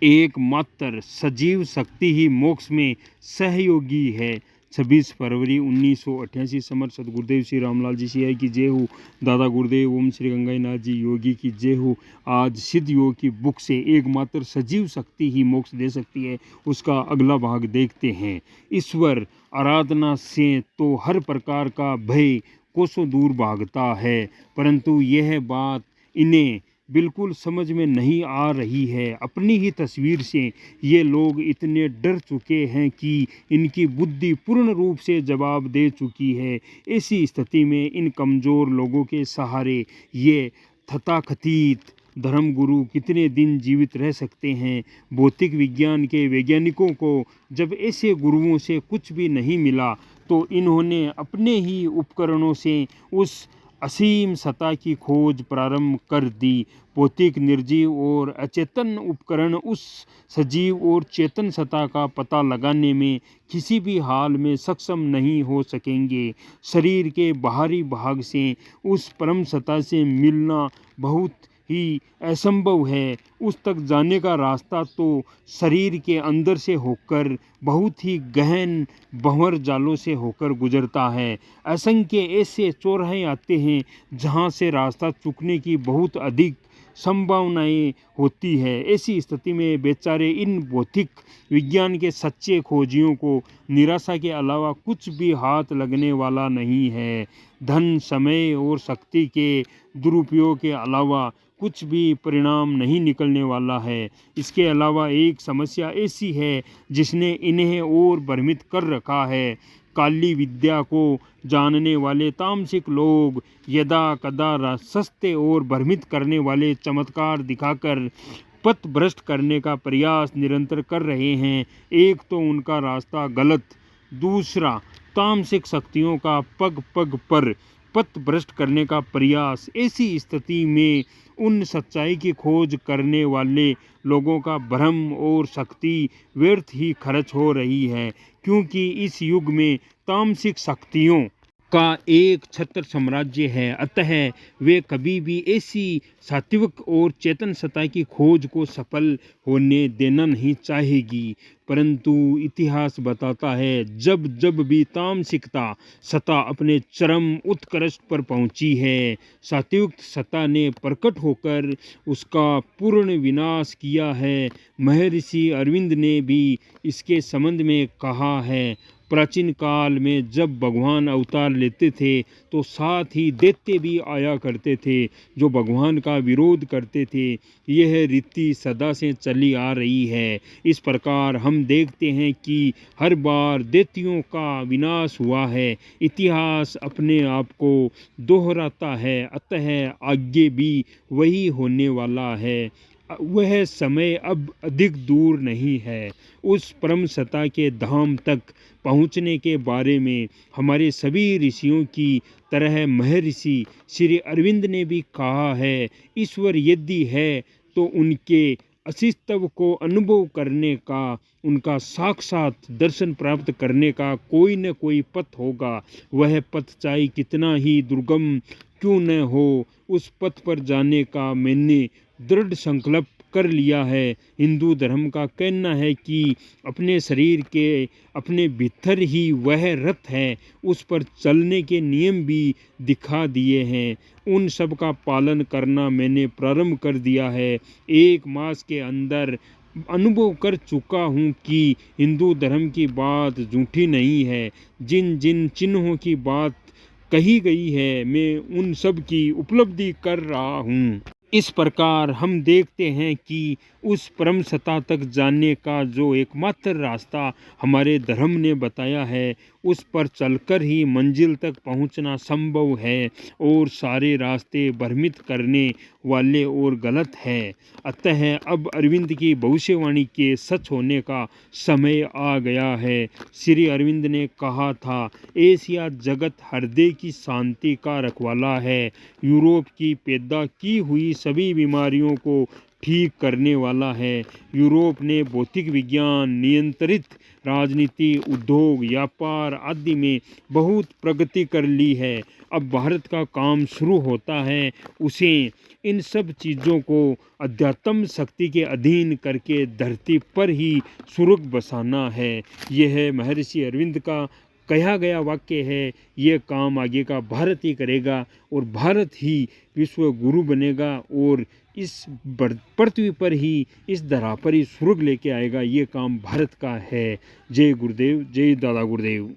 एकमात्र सजीव शक्ति ही मोक्ष में सहयोगी है। 26 फरवरी 1988 समर सदगुरुदेव श्री रामलाल जी सियाई की जय हो। दादा गुरुदेव ओम श्री गंगाईनाथ जी योगी की जय हो। आज सिद्ध योग की बुक से एकमात्र सजीव शक्ति ही मोक्ष दे सकती है, उसका अगला भाग देखते हैं। ईश्वर आराधना से तो हर प्रकार का भय कोसों दूर भागता है, परंतु यह बात इन्हें बिल्कुल समझ में नहीं आ रही है। अपनी ही तस्वीर से ये लोग इतने डर चुके हैं कि इनकी बुद्धि पूर्ण रूप से जवाब दे चुकी है। ऐसी स्थिति में इन कमज़ोर लोगों के सहारे ये तथाकथित धर्मगुरु कितने दिन जीवित रह सकते हैं। भौतिक विज्ञान के वैज्ञानिकों को जब ऐसे गुरुओं से कुछ भी नहीं मिला तो इन्होंने अपने ही उपकरणों से उस असीम सत्ता की खोज प्रारंभ कर दी। भौतिक निर्जीव और अचेतन उपकरण उस सजीव और चेतन सत्ता का पता लगाने में किसी भी हाल में सक्षम नहीं हो सकेंगे। शरीर के बाहरी भाग से उस परम सत्ता से मिलना बहुत ही असंभव है। उस तक जाने का रास्ता तो शरीर के अंदर से होकर बहुत ही गहन भंवर जालों से होकर गुजरता है। असंख्य ऐसे चौराहे आते हैं जहां से रास्ता चूकने की बहुत अधिक संभावनाएं होती है। ऐसी स्थिति में बेचारे इन भौतिक विज्ञान के सच्चे खोजियों को निराशा के अलावा कुछ भी हाथ लगने वाला नहीं है। धन, समय और शक्ति के दुरुपयोग के अलावा कुछ भी परिणाम नहीं निकलने वाला है। इसके अलावा एक समस्या ऐसी है जिसने इन्हें और भ्रमित कर रखा है। काली विद्या को जानने वाले तामसिक लोग यदा कदा सस्ते और भ्रमित करने वाले चमत्कार दिखाकर पथ भ्रष्ट करने का प्रयास निरंतर कर रहे हैं। एक तो उनका रास्ता गलत, दूसरा तामसिक शक्तियों का पग पग पर पथ भ्रष्ट करने का प्रयास। ऐसी स्थिति में उन सच्चाई की खोज करने वाले लोगों का भ्रम और शक्ति व्यर्थ ही खर्च हो रही है, क्योंकि इस युग में तामसिक शक्तियों का एक छत्र साम्राज्य है। अतः वे कभी भी ऐसी सात्विक और चेतन सत्ता की खोज को सफल होने देना नहीं चाहेगी। परंतु इतिहास बताता है जब जब भी तामसिकता सत्ता अपने चरम उत्कर्ष पर पहुंची है, सात्विक सत्ता ने प्रकट होकर उसका पूर्ण विनाश किया है। महर्षि अरविंद ने भी इसके संबंध में कहा है, प्राचीन काल में जब भगवान अवतार लेते थे तो साथ ही दैत्य भी आया करते थे जो भगवान का विरोध करते थे। यह रीति सदा से चली आ रही है। इस प्रकार हम देखते हैं कि हर बार दैत्यों का विनाश हुआ है। इतिहास अपने आप को दोहराता है, अतः आगे भी वही होने वाला है। वह समय अब अधिक दूर नहीं है। उस परम सत्ता के धाम तक पहुँचने के बारे में हमारे सभी ऋषियों की तरह महर्षि श्री अरविंद ने भी कहा है। ईश्वर यदि है तो उनके अस्तित्व को अनुभव करने का, उनका साक्षात दर्शन प्राप्त करने का कोई न कोई पथ होगा। वह पथ चाहे कितना ही दुर्गम क्यों न हो, उस पथ पर जाने का मैंने दृढ़ संकल्प कर लिया है। हिंदू धर्म का कहना है कि अपने शरीर के अपने भीतर ही वह रथ है, उस पर चलने के नियम भी दिखा दिए हैं। उन सब का पालन करना मैंने प्रारंभ कर दिया है। 1 मास के अंदर अनुभव कर चुका हूँ कि हिंदू धर्म की बात झूठी नहीं है। जिन जिन चिन्हों की बात कही गई है मैं उन सब की उपलब्धि कर रहा हूँ। इस प्रकार हम देखते हैं कि उस परम सत्ता तक जाने का जो एकमात्र रास्ता हमारे धर्म ने बताया है, उस पर चलकर ही मंजिल तक पहुंचना संभव है और सारे रास्ते भ्रमित करने वाले और गलत हैं। अतः अब अरविंद की भविष्यवाणी के सच होने का समय आ गया है। श्री अरविंद ने कहा था, एशिया जगत हृदय की शांति का रखवाला है। यूरोप की पैदा की हुई सभी बीमारियों को ठीक करने वाला है। यूरोप ने भौतिक विज्ञान, नियंत्रित राजनीति, उद्योग, व्यापार आदि में बहुत प्रगति कर ली है। अब भारत का काम शुरू होता है, उसे इन सब चीज़ों को अध्यात्म शक्ति के अधीन करके धरती पर ही स्वर्ग बसाना है। यह महर्षि अरविंद का कहा गया वाक्य है। ये काम आगे का भारत ही करेगा और भारत ही विश्व गुरु बनेगा और इस पृथ्वी पर ही, इस धरा पर ही स्वर्ग लेके आएगा। ये काम भारत का है। जय गुरुदेव, जय दादा गुरुदेव।